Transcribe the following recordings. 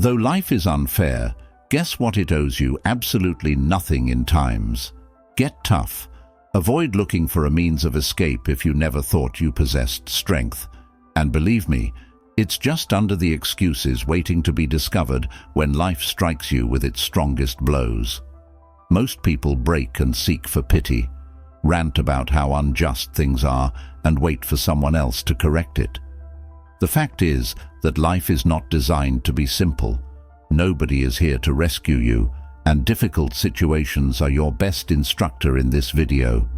Though life is unfair, guess what it owes you? Absolutely nothing in times. Get tough. Avoid looking for a means of escape if you never thought you possessed strength. And believe me, it's just under the excuses waiting to be discovered when life strikes you with its strongest blows. Most people break and seek for pity, rant about how unjust things are, and wait for someone else to correct it. The fact is that life is not designed to be simple. Nobody is here to rescue you, and difficult situations are your best instructor in this video.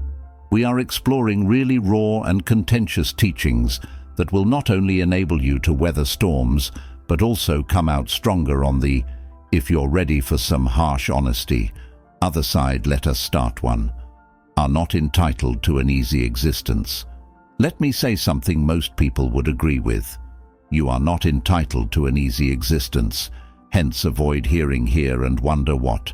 We are exploring really raw and contentious teachings that will not only enable you to weather storms, but also come out stronger on the, if you're ready for some harsh honesty, other side. Let us start one. Are not entitled to an easy existence. Let me say something most people would agree with. You are not entitled to an easy existence. Hence avoid hearing here and wonder what.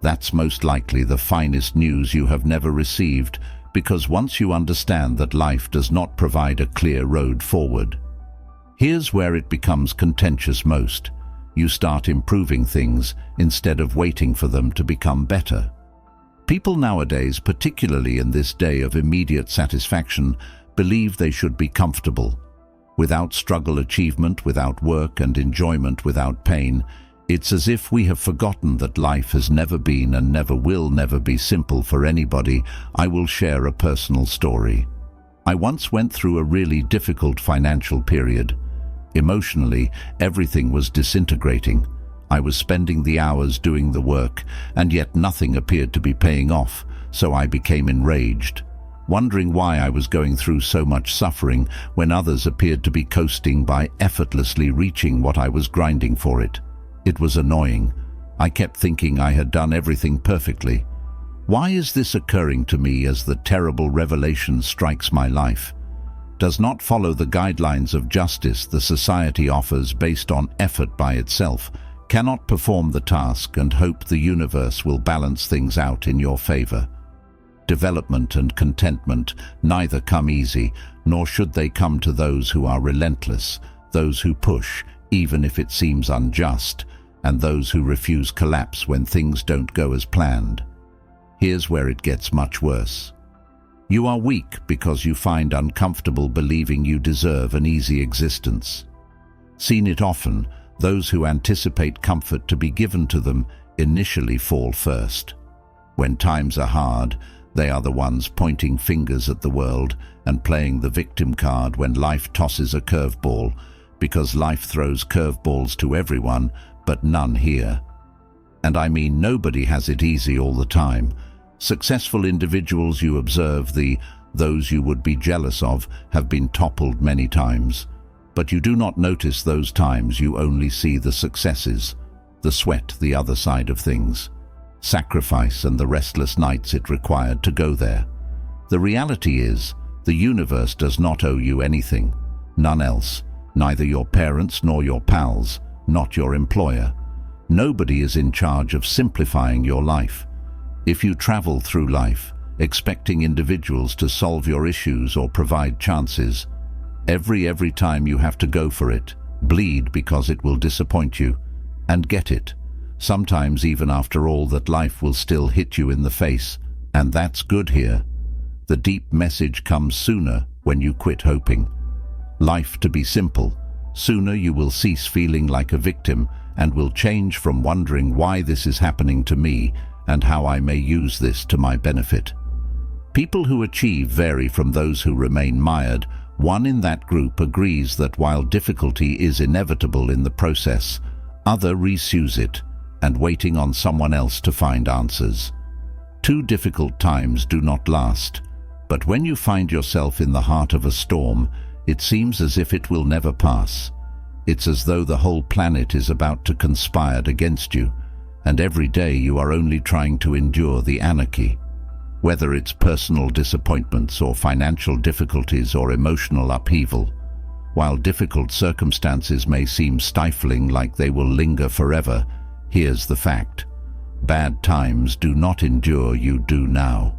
That's most likely the finest news you have never received, because once you understand that life does not provide a clear road forward, here's where it becomes contentious most. You start improving things instead of waiting for them to become better. People nowadays, particularly in this day of immediate satisfaction, believe they should be comfortable. Without struggle, achievement, without work, and enjoyment without pain, it's as if we have forgotten that life has never been and never will be simple for anybody. I will share a personal story. I once went through a really difficult financial period. Emotionally, everything was disintegrating. I was spending the hours doing the work, and yet nothing appeared to be paying off, so I became enraged, wondering why I was going through so much suffering when others appeared to be coasting by, effortlessly reaching what I was grinding for it. It was annoying. I kept thinking I had done everything perfectly. Why is this occurring to me as the terrible revelation strikes my life? Does not follow the guidelines of justice the society offers based on effort by itself, cannot perform the task and hope the universe will balance things out in your favor. Development and contentment neither come easy, nor should they come to those who are relentless, those who push, even if it seems unjust, and those who refuse collapse when things don't go as planned. Here's where it gets much worse. You are weak because you find uncomfortable believing you deserve an easy existence. Seen it often, those who anticipate comfort to be given to them initially fall first. When times are hard, they are the ones pointing fingers at the world and playing the victim card when life tosses a curveball, because life throws curveballs to everyone, but none here. And I mean nobody has it easy all the time. Successful individuals you observe, those you would be jealous of, have been toppled many times. But you do not notice those times, you only see the successes, the sweat, the other side of things, sacrifice and the restless nights it required to go there. The reality is, the universe does not owe you anything, none else, neither your parents nor your pals, not your employer. Nobody is in charge of simplifying your life. If you travel through life, expecting individuals to solve your issues or provide chances, every time you have to go for it, bleed because it will disappoint you, and get it. Sometimes even after all that, life will still hit you in the face, and that's good here. The deep message comes sooner when you quit hoping life to be simple. Sooner you will cease feeling like a victim and will change from wondering why this is happening to me and how I may use this to my benefit. People who achieve vary from those who remain mired. One in that group agrees that while difficulty is inevitable in the process, other resues it and waiting on someone else to find answers. Two difficult times do not last, but when you find yourself in the heart of a storm, it seems as if it will never pass. It's as though the whole planet is about to conspire against you, and every day you are only trying to endure the anarchy. Whether it's personal disappointments or financial difficulties or emotional upheaval, while difficult circumstances may seem stifling, like they will linger forever, here's the fact. Bad times do not endure, you do now.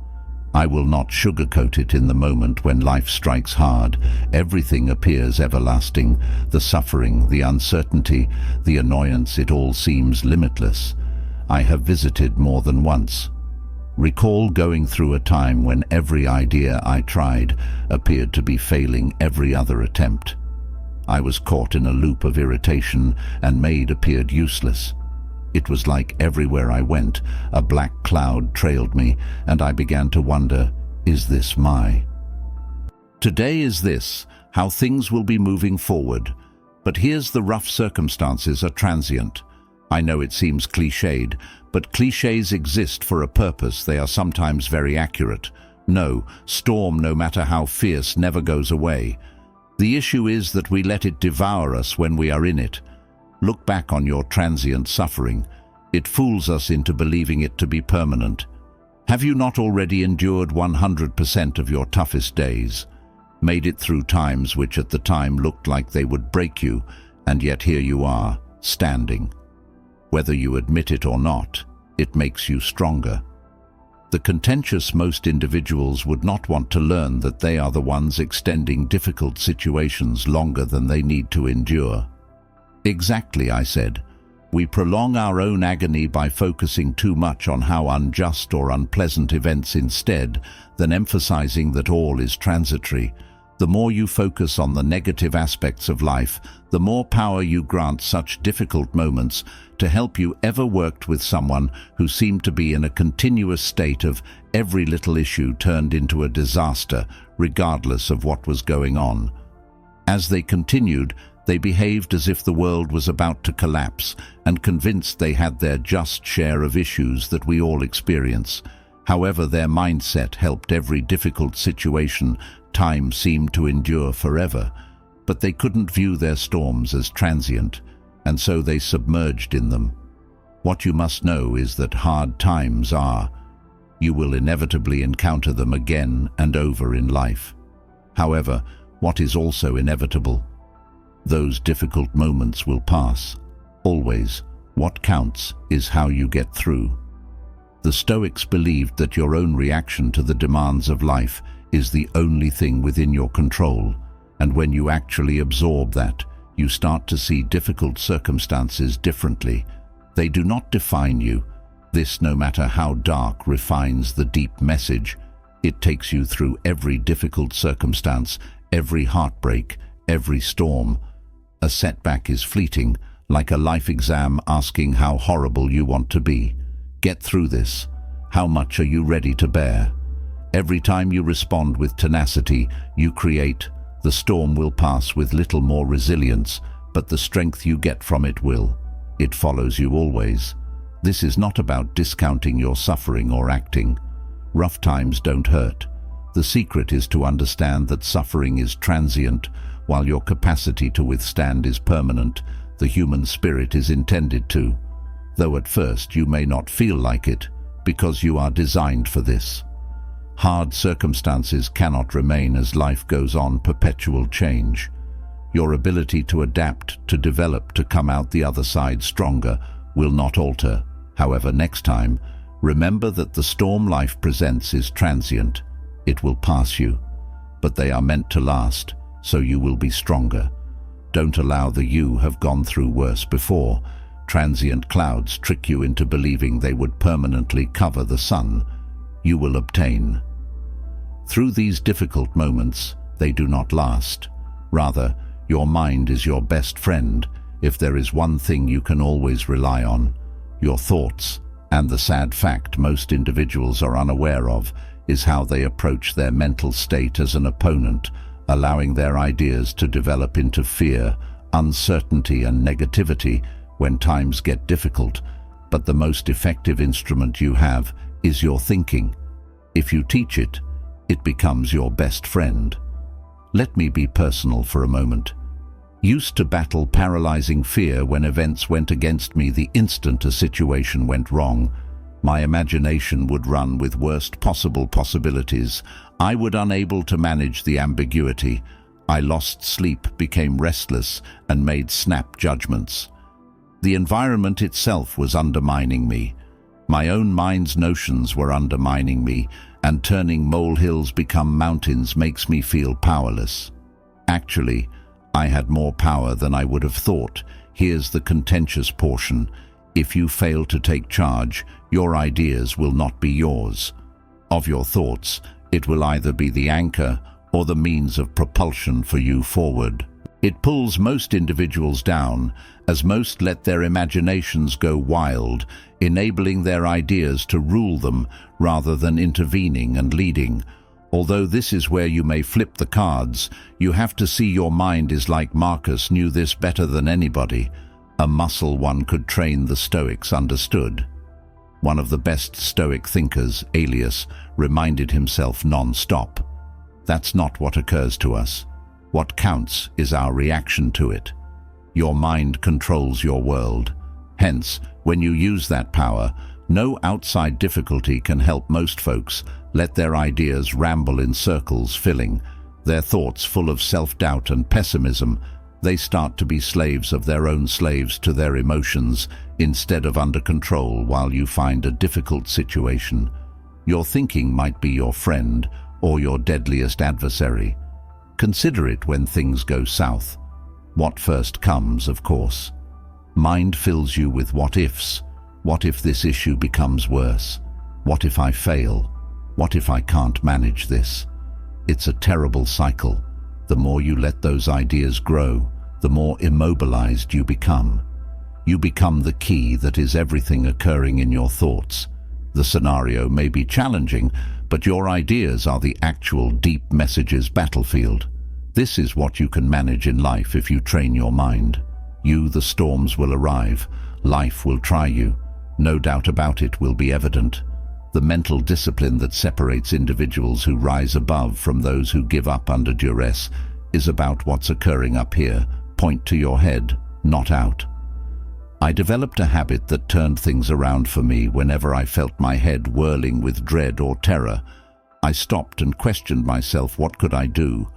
I will not sugarcoat it in the moment when life strikes hard. Everything appears everlasting. The suffering, the uncertainty, the annoyance, it all seems limitless. I have visited more than once. Recall going through a time when every idea I tried appeared to be failing every other attempt. I was caught in a loop of irritation, and made appeared useless. It was like everywhere I went, a black cloud trailed me, and I began to wonder, is this my? Today is this, how things will be moving forward. But here's the rough circumstances are transient. I know it seems cliched, but cliches exist for a purpose. They are sometimes very accurate. No, storm, no matter how fierce, never goes away. The issue is that we let it devour us when we are in it. Look back on your transient suffering. It fools us into believing it to be permanent. Have you not already endured 100% of your toughest days? Made it through times which at the time looked like they would break you, and yet here you are, standing. Whether you admit it or not, it makes you stronger. The contentious most individuals would not want to learn that they are the ones extending difficult situations longer than they need to endure. Exactly, I said. We prolong our own agony by focusing too much on how unjust or unpleasant events instead than emphasizing that all is transitory. The more you focus on the negative aspects of life, the more power you grant such difficult moments to help you. Ever worked with someone who seemed to be in a continuous state of every little issue turned into a disaster, regardless of what was going on? As they continued, they behaved as if the world was about to collapse, and convinced they had their just share of issues that we all experience. However, their mindset helped every difficult situation. Time seemed to endure forever, but they couldn't view their storms as transient, and so they submerged in them. What you must know is that hard times are. You will inevitably encounter them again and over in life. However, what is also inevitable? Those difficult moments will pass. Always. What counts is how you get through. The Stoics believed that your own reaction to the demands of life is the only thing within your control, and when you actually absorb that, you start to see difficult circumstances differently. They do not define you. This, no matter how dark, refines the deep message. It takes you through every difficult circumstance, every heartbreak, every storm. A setback is fleeting, like a life exam asking how horrible you want to be. Get through this. How much are you ready to bear? Every time you respond with tenacity, you create. The storm will pass with little more resilience, but the strength you get from it will. It follows you always. This is not about discounting your suffering or acting. Rough times don't hurt. The secret is to understand that suffering is transient, while your capacity to withstand is permanent. The human spirit is intended to, though at first you may not feel like it, because you are designed for this. Hard circumstances cannot remain as life goes on. Perpetual change. Your ability to adapt, to develop, to come out the other side stronger will not alter. However, next time, remember that the storm life presents is transient. It will pass you, but they are meant to last, so you will be stronger. Don't allow the you have gone through worse before. Transient clouds trick you into believing they would permanently cover the sun. You will obtain. Through these difficult moments, they do not last. Rather, your mind is your best friend. If there is one thing you can always rely on, your thoughts. And the sad fact most individuals are unaware of is how they approach their mental state as an opponent, allowing their ideas to develop into fear, uncertainty, and negativity when times get difficult. But the most effective instrument you have is your thinking. If you teach it, it becomes your best friend. Let me be personal for a moment. Used to battle paralyzing fear when events went against me the instant a situation went wrong. My imagination would run with worst possible possibilities. I would unable to manage the ambiguity. I lost sleep, became restless, and made snap judgments. The environment itself was undermining me. My own mind's notions were undermining me, and turning molehills become mountains makes me feel powerless. Actually, I had more power than I would have thought. Here's the contentious portion. If you fail to take charge, your ideas will not be yours. Of your thoughts, it will either be the anchor or the means of propulsion for you forward. It pulls most individuals down, as most let their imaginations go wild, enabling their ideas to rule them rather than intervening and leading. Although this is where you may flip the cards, you have to see your mind is like Marcus knew this better than anybody. A muscle one could train, the Stoics understood. One of the best Stoic thinkers, Aurelius, reminded himself non-stop. That's not what occurs to us. What counts is our reaction to it. Your mind controls your world. Hence, when you use that power, no outside difficulty can help most folks let their ideas ramble in circles, filling their thoughts full of self-doubt and pessimism. They start to be slaves of their own slaves to their emotions instead of under control while you find a difficult situation. Your thinking might be your friend or your deadliest adversary. Consider it when things go south. What first comes, of course. Mind fills you with what-ifs. What if this issue becomes worse? What if I fail? What if I can't manage this? It's a terrible cycle. The more you let those ideas grow, the more immobilized you become. You become the key that is everything occurring in your thoughts. The scenario may be challenging, but your ideas are the actual deep messages battlefield. This is what you can manage in life if you train your mind. The storms will arrive. Life will try you. No doubt about it will be evident. The mental discipline that separates individuals who rise above from those who give up under duress is about what's occurring up here. Point to your head, not out. I developed a habit that turned things around for me whenever I felt my head whirling with dread or terror. I stopped and questioned myself, what could I do?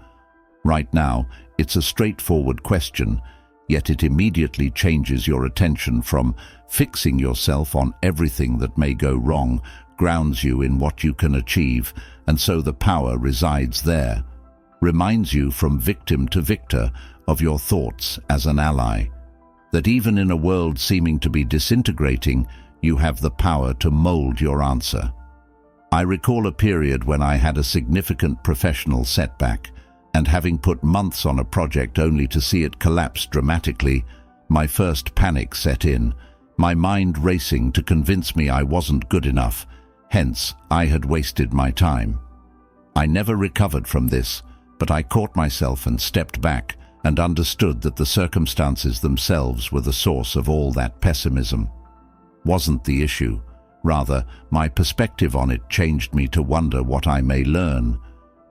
Right now, it's a straightforward question, yet it immediately changes your attention from fixing yourself on everything that may go wrong, grounds you in what you can achieve, and so the power resides there. Reminds you from victim to victor of your thoughts as an ally. That even in a world seeming to be disintegrating, you have the power to mold your answer. I recall a period when I had a significant professional setback, and having put months on a project only to see it collapse dramatically, my first panic set in, my mind racing to convince me I wasn't good enough, hence I had wasted my time. I never recovered from this, but I caught myself and stepped back and understood that the circumstances themselves were the source of all that pessimism. Wasn't the issue. Rather, my perspective on it changed me to wonder what I may learn.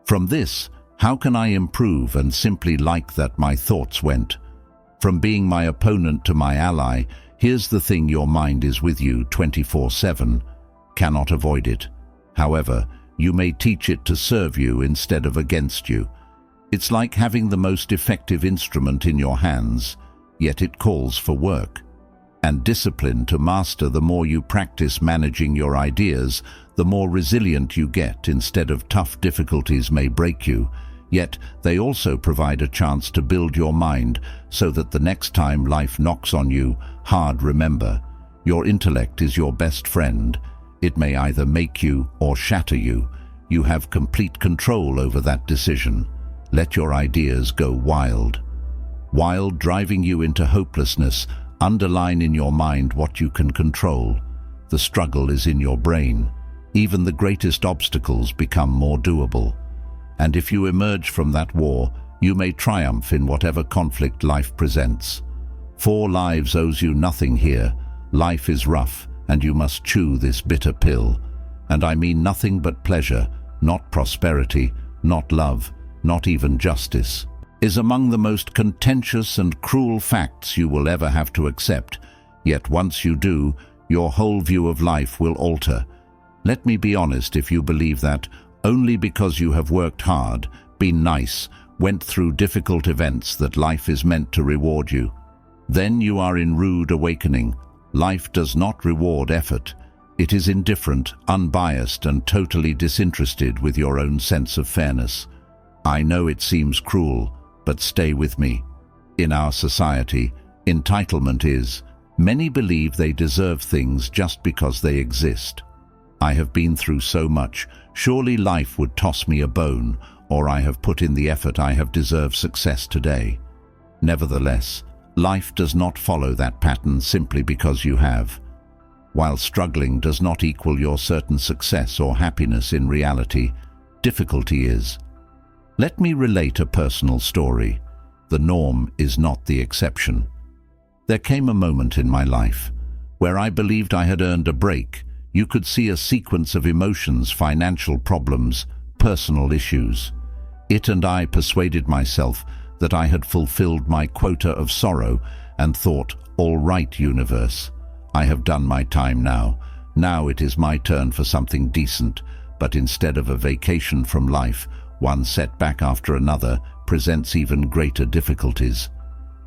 From this, how can I improve, and simply like that my thoughts went. From being my opponent to my ally, here's the thing, your mind is with you 24/7. Cannot avoid it. However, you may teach it to serve you instead of against you. It's like having the most effective instrument in your hands, yet it calls for work and discipline to master. The more you practice managing your ideas, the more resilient you get. Instead of tough difficulties may break you, yet they also provide a chance to build your mind so that the next time life knocks on you hard, remember, your intellect is your best friend. It may either make you or shatter you. You have complete control over that decision. Let your ideas go wild. Wild, driving you into hopelessness. Underline in your mind what you can control. The struggle is in your brain. Even the greatest obstacles become more doable. And if you emerge from that war, you may triumph in whatever conflict life presents. 4 lives owes you nothing here. Life is rough, and you must chew this bitter pill. And I mean nothing but pleasure, not prosperity, not love, not even justice, is among the most contentious and cruel facts you will ever have to accept. Yet once you do, your whole view of life will alter. Let me be honest, if you believe that, only because you have worked hard, been nice, went through difficult events, that life is meant to reward you, then you are in rude awakening. Life does not reward effort. It is indifferent, unbiased, and totally disinterested with your own sense of fairness. I know it seems cruel, but stay with me. In our society, entitlement is, many believe they deserve things just because they exist. I have been through so much, surely life would toss me a bone, or I have put in the effort, I have deserved success today. Nevertheless, life does not follow that pattern simply because you have. While struggling does not equal your certain success or happiness in reality, difficulty is. Let me relate a personal story. The norm is not the exception. There came a moment in my life where I believed I had earned a break. You could see a sequence of emotions, financial problems, personal issues. It and I persuaded myself that I had fulfilled my quota of sorrow and thought, all right, universe, I have done my time now. Now it is my turn for something decent. But instead of a vacation from life, one setback after another presents even greater difficulties.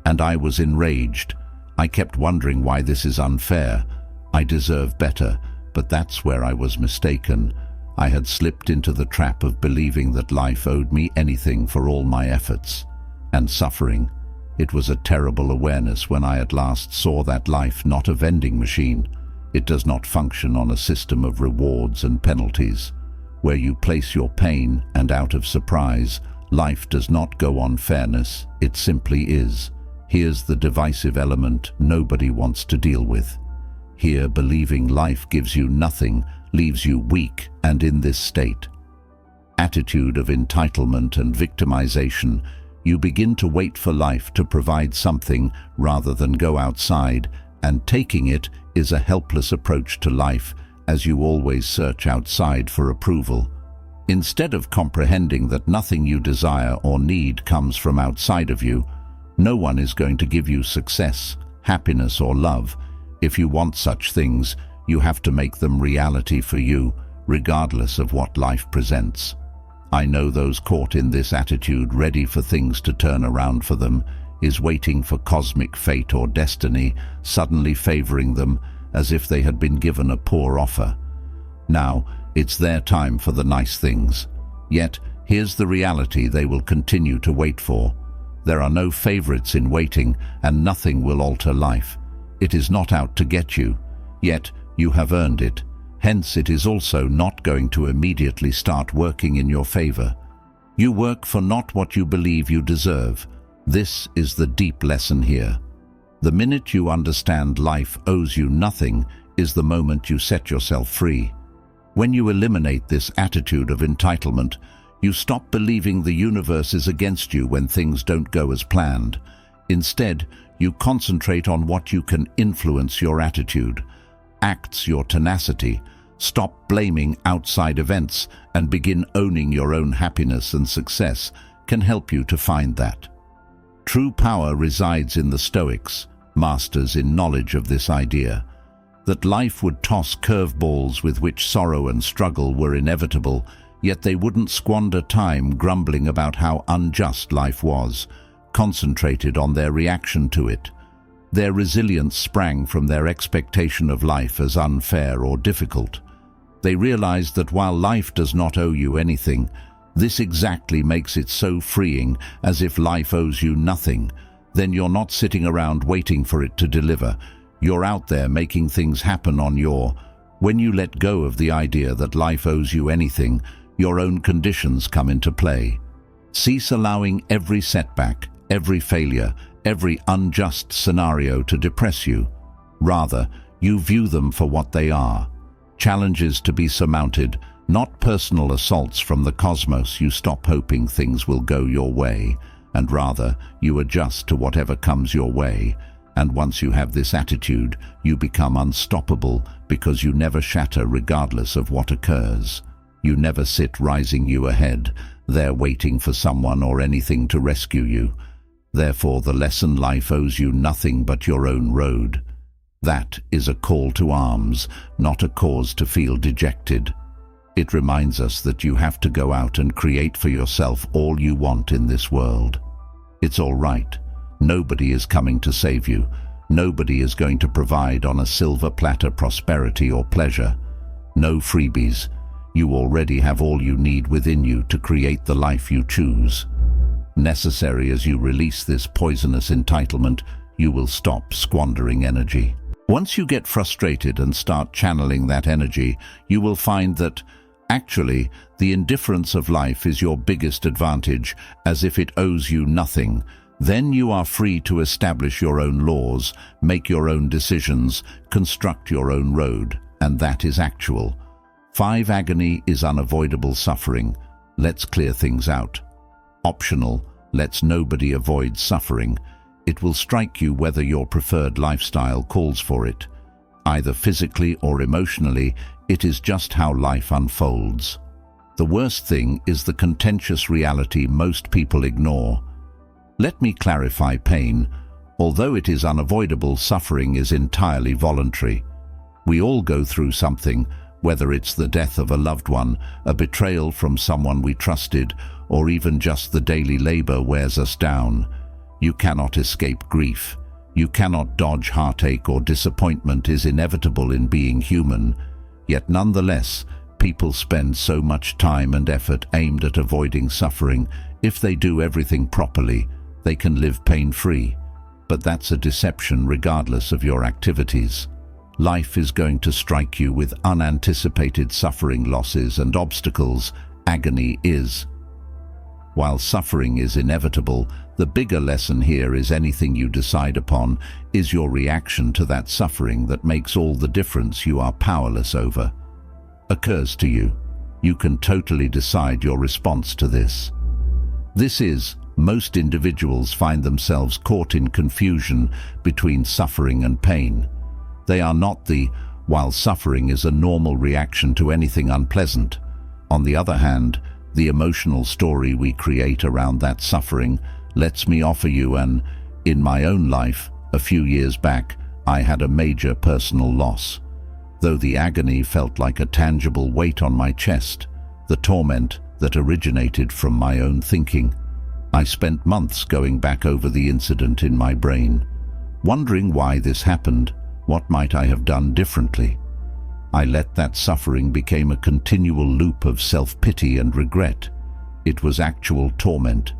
And I was enraged. I kept wondering why this is unfair. I deserve better, but that's where I was mistaken. I had slipped into the trap of believing that life owed me anything for all my efforts and suffering. It was a terrible awareness when I at last saw that life not a vending machine. It does not function on a system of rewards and penalties, where you place your pain and out of surprise. Life does not go on fairness, it simply is. Here's the divisive element nobody wants to deal with. Here, believing life gives you nothing leaves you weak and in this state. Attitude of entitlement and victimization. You begin to wait for life to provide something rather than go outside, and taking it is a helpless approach to life, as you always search outside for approval. Instead of comprehending that nothing you desire or need comes from outside of you, no one is going to give you success, happiness, or love. If you want such things, you have to make them reality for you, regardless of what life presents. I know those caught in this attitude, ready for things to turn around for them, is waiting for cosmic fate or destiny, suddenly favoring them as if they had been given a poor offer. Now, it's their time for the nice things. Yet, here's the reality they will continue to wait for. There are no favorites in waiting, and nothing will alter life. It is not out to get you, yet you have earned it. Hence, it is also not going to immediately start working in your favor. You work for not what you believe you deserve. This is the deep lesson here. The minute you understand life owes you nothing is the moment you set yourself free. When you eliminate this attitude of entitlement, you stop believing the universe is against you when things don't go as planned. Instead, you concentrate on what you can influence: your attitude, acts, your tenacity. Stop blaming outside events and begin owning your own happiness, and success can help you to find that. True power resides in the Stoics, masters in knowledge of this idea, that life would toss curveballs with which sorrow and struggle were inevitable, yet they wouldn't squander time grumbling about how unjust life was, concentrated on their reaction to it. Their resilience sprang from their expectation of life as unfair or difficult. They realized that while life does not owe you anything, this exactly makes it so freeing. As if life owes you nothing, then you're not sitting around waiting for it to deliver. You're out there making things happen on your. When you let go of the idea that life owes you anything, your own conditions come into play. Cease allowing every setback, every failure, every unjust scenario to depress you. Rather, you view them for what they are: challenges to be surmounted, not personal assaults from the cosmos. You stop hoping things will go your way, and rather, you adjust to whatever comes your way. And once you have this attitude, you become unstoppable, because you never shatter regardless of what occurs. You never sit rising you ahead, there waiting for someone or anything to rescue you. Therefore, the lesson: life owes you nothing but your own road. That is a call to arms, not a cause to feel dejected. It reminds us that you have to go out and create for yourself all you want in this world. It's all right. Nobody is coming to save you. Nobody is going to provide on a silver platter prosperity or pleasure. No freebies. You already have all you need within you to create the life you choose. Necessary as you release this poisonous entitlement, you will stop squandering energy. Once you get frustrated and start channeling that energy, you will find that, actually, the indifference of life is your biggest advantage, as if it owes you nothing. Then you are free to establish your own laws, make your own decisions, construct your own road, and that is actual. 5. Agony is unavoidable suffering. Let's clear things out. Optional. Let's nobody avoid suffering. It will strike you whether your preferred lifestyle calls for it. Either physically or emotionally, it is just how life unfolds. The worst thing is the contentious reality most people ignore. Let me clarify pain. Although it is unavoidable, suffering is entirely voluntary. We all go through something, whether it's the death of a loved one, a betrayal from someone we trusted, or even just the daily labor wears us down. You cannot escape grief. You cannot dodge heartache, or disappointment is inevitable in being human. Yet nonetheless, people spend so much time and effort aimed at avoiding suffering. If they do everything properly, they can live pain-free. But that's a deception regardless of your activities. Life is going to strike you with unanticipated suffering, losses, and obstacles. Agony is. While suffering is inevitable, the bigger lesson here is anything you decide upon is your reaction to that suffering that makes all the difference. You are powerless over. Occurs to you. You can totally decide your response to this. Most individuals find themselves caught in confusion between suffering and pain. They are not while suffering is a normal reaction to anything unpleasant. On the other hand, the emotional story we create around that suffering. Let me offer you in my own life, a few years back, I had a major personal loss. Though the agony felt like a tangible weight on my chest, the torment that originated from my own thinking. I spent months going back over the incident in my brain, wondering why this happened, what might I have done differently. I let that suffering become a continual loop of self-pity and regret. It was actual torment.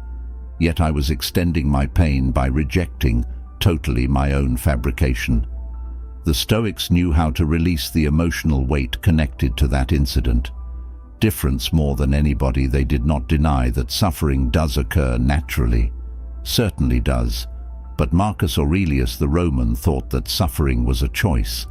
Yet I was extending my pain by rejecting totally my own fabrication. The Stoics knew how to release the emotional weight connected to that incident. Difference more than anybody, they did not deny that suffering does occur naturally. Certainly does. But Marcus Aurelius the Roman thought that suffering was a choice.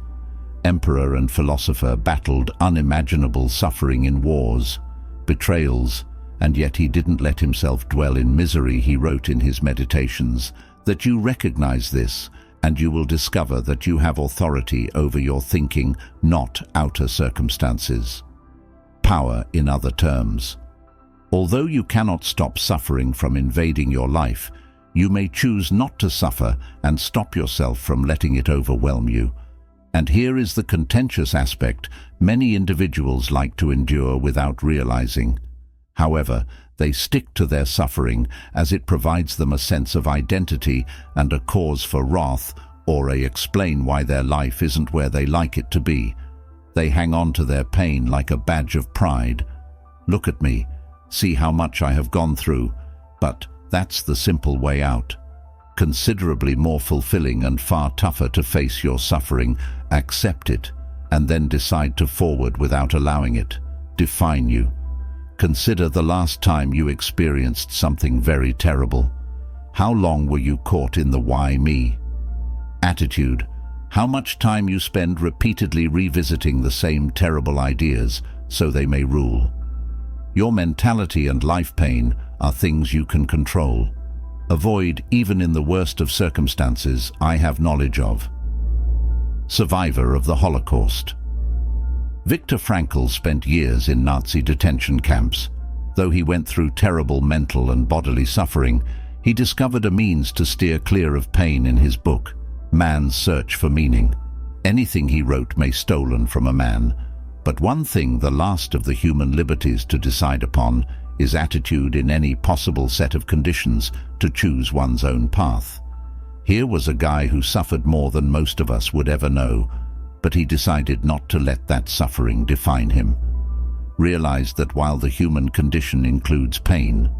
Emperor and philosopher battled unimaginable suffering in wars, betrayals, and yet he didn't let himself dwell in misery. He wrote in his meditations that you recognize this, and you will discover that you have authority over your thinking, not outer circumstances. Power, in other terms. Although you cannot stop suffering from invading your life, you may choose not to suffer and stop yourself from letting it overwhelm you. And here is the contentious aspect many individuals like to endure without realizing. However, they stick to their suffering as it provides them a sense of identity and a cause for wrath, or explain why their life isn't where they like it to be. They hang on to their pain like a badge of pride. Look at me, see how much I have gone through. But that's the simple way out. Considerably more fulfilling and far tougher to face your suffering, accept it, and then decide to forward without allowing it define you. Consider the last time you experienced something very terrible. How long were you caught in the why me attitude? How much time you spend repeatedly revisiting the same terrible ideas so they may rule. Your mentality and life pain are things you can control. Avoid even in the worst of circumstances I have knowledge of. Survivor of the Holocaust. Viktor Frankl spent years in Nazi detention camps. Though he went through terrible mental and bodily suffering, he discovered a means to steer clear of pain in his book, Man's Search for Meaning. Anything he wrote may stolen from a man, but one thing, the last of the human liberties to decide upon, is attitude in any possible set of conditions to choose one's own path. Here was a guy who suffered more than most of us would ever know, but he decided not to let that suffering define him. Realized that while the human condition includes pain,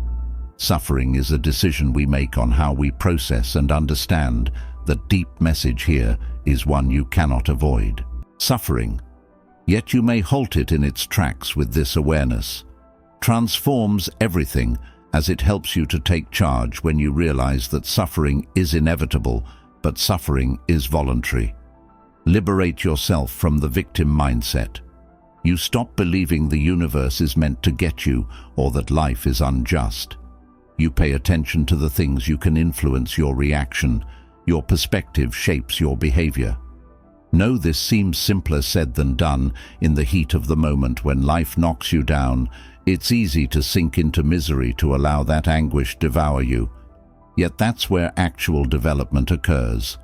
suffering is a decision we make on how we process and understand. The deep message here is one you cannot avoid. Suffering, yet you may halt it in its tracks with this awareness, transforms everything, as it helps you to take charge when you realize that suffering is inevitable, but suffering is voluntary. Liberate yourself from the victim mindset. You stop believing the universe is meant to get you or that life is unjust. You pay attention to the things you can influence your reaction. Your perspective shapes your behavior. Know this seems simpler said than done. In the heat of the moment when life knocks you down, it's easy to sink into misery, to allow that anguish devour you. Yet that's where actual development occurs.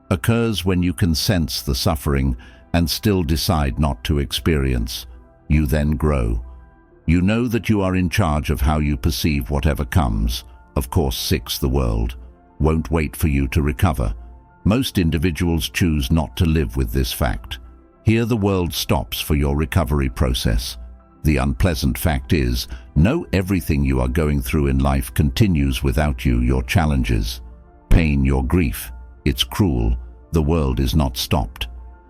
Occurs when you can sense the suffering and still decide not to experience. You then grow. You know that you are in charge of how you perceive whatever comes. Of course, 6. The world won't wait for you to recover. Most individuals choose not to live with this fact. Here the world stops for your recovery process. The unpleasant fact is, know everything you are going through in life continues without you, your challenges, pain, your grief. It's cruel. The world is not stopped.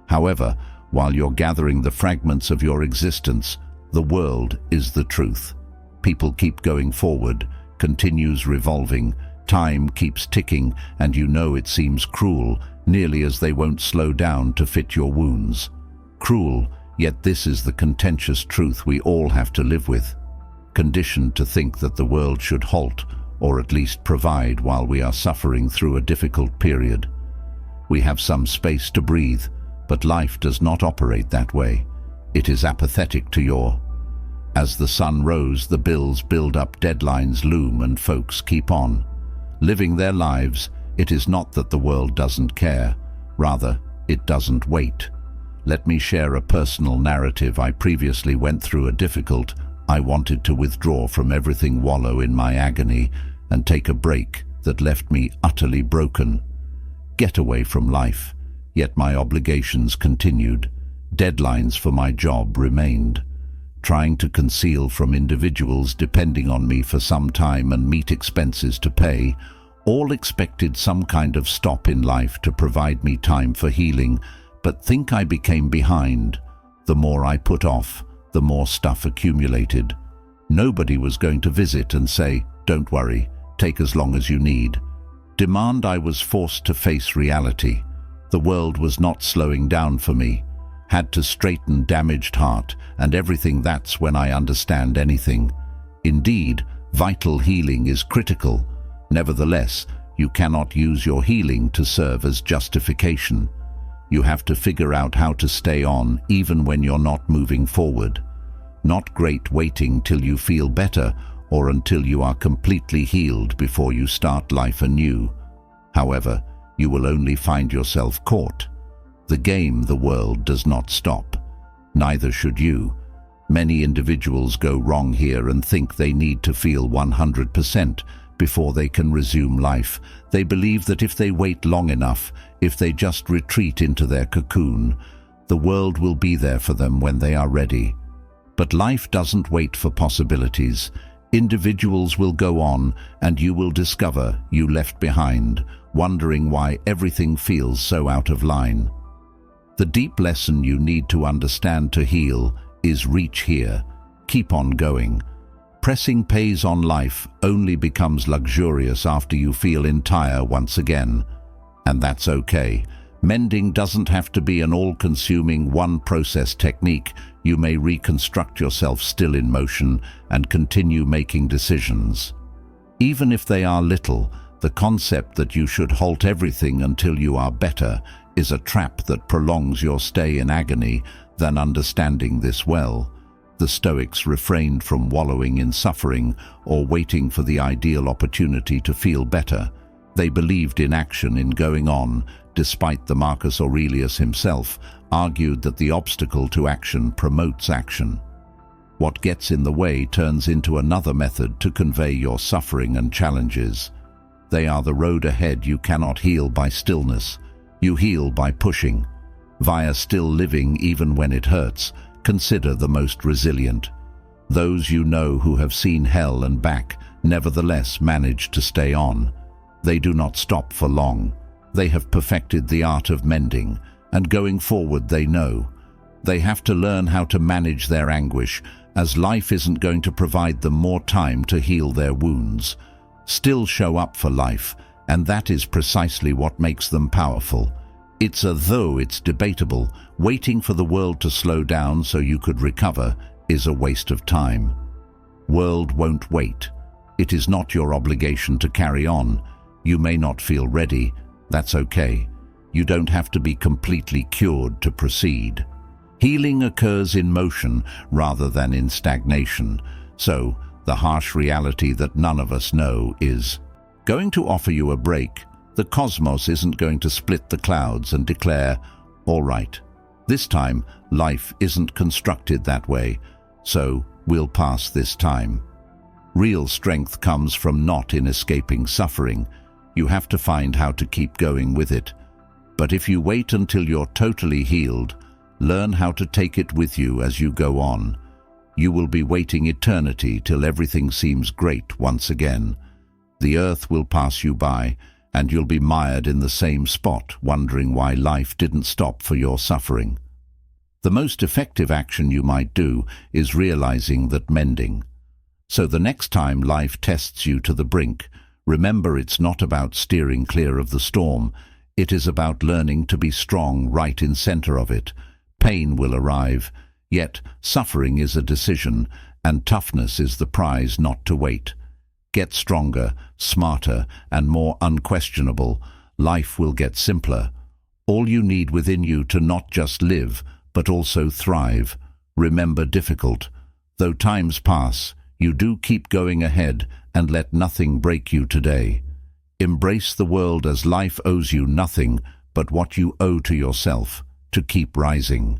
However, while you're gathering the fragments of your existence, the world is the truth. People keep going forward, continues revolving, time keeps ticking, and you know it seems cruel, nearly as they won't slow down to fit your wounds. Cruel, yet this is the contentious truth we all have to live with. Conditioned to think that the world should halt, or at least provide while we are suffering through a difficult period. We have some space to breathe, but life does not operate that way. It is apathetic to your. As the sun rose, the bills build up, deadlines loom, and folks keep on living their lives. It is not that the world doesn't care, rather, it doesn't wait. Let me share a personal narrative. I previously went through a difficult. I wanted to withdraw from everything, wallow in my agony, and take a break that left me utterly broken. Get away from life, yet my obligations continued. Deadlines for my job remained. Trying to conceal from individuals depending on me for some time and meet expenses to pay, all expected some kind of stop in life to provide me time for healing, but think I became behind. The more I put off, the more stuff accumulated. Nobody was going to visit and say, "Don't worry, take as long as you need." Demand. I was forced to face reality. The world was not slowing down for me. Had to straighten damaged heart and everything. That's when I understand anything. Indeed, vital healing is critical. Nevertheless, you cannot use your healing to serve as justification. You have to figure out how to stay on even when you're not moving forward. Not great waiting till you feel better or until you are completely healed before you start life anew. However, you will only find yourself caught. The game, the world, does not stop. Neither should you. Many individuals go wrong here and think they need to feel 100% before they can resume life. They believe that if they wait long enough, if they just retreat into their cocoon, the world will be there for them when they are ready. But life doesn't wait for possibilities. Individuals will go on, and you will discover you left behind, wondering why everything feels so out of line. The deep lesson you need to understand to heal is reach here. Keep on going. Pressing pays on life only becomes luxurious after you feel entire once again. And that's okay. Mending doesn't have to be an all-consuming one-process technique. You may reconstruct yourself still in motion and continue making decisions. Even if they are little, the concept that you should halt everything until you are better is a trap that prolongs your stay in agony. Than understanding this well, the Stoics refrained from wallowing in suffering or waiting for the ideal opportunity to feel better. They believed in action, in going on, despite the Marcus Aurelius himself argued that the obstacle to action promotes action. What gets in the way turns into another method to convey your suffering and challenges. They are the road ahead. You cannot heal by stillness. You heal by pushing. via still living even when it hurts, consider the most resilient. Those you know who have seen hell and back nevertheless manage to stay on. They do not stop for long. They have perfected the art of mending, and going forward they know. They have to learn how to manage their anguish, as life isn't going to provide them more time to heal their wounds. Still show up for life, and that is precisely what makes them powerful. It's though it's debatable, waiting for the world to slow down so you could recover is a waste of time. World won't wait. It is not your obligation to carry on. You may not feel ready. That's okay. You don't have to be completely cured to proceed. Healing occurs in motion rather than in stagnation. So, the harsh reality that none of us know is going to offer you a break. The cosmos isn't going to split the clouds and declare, "All right, this time life isn't constructed that way, so we'll pass this time." Real strength comes from not in escaping suffering. You have to find how to keep going with it. But if you wait until you're totally healed, learn how to take it with you as you go on. You will be waiting eternity till everything seems great once again. The earth will pass you by, and you'll be mired in the same spot, wondering why life didn't stop for your suffering. The most effective action you might do is realizing that mending. So the next time life tests you to the brink, remember it's not about steering clear of the storm. It is about learning to be strong right in center of it. Pain will arrive, yet suffering is a decision, and toughness is the prize not to wait. Get stronger, smarter, and more unquestionable. Life will get simpler. All you need within you to not just live, but also thrive. Remember difficult. Though times pass, you do keep going ahead and let nothing break you today. Embrace the world as life owes you nothing but what you owe to yourself to keep rising.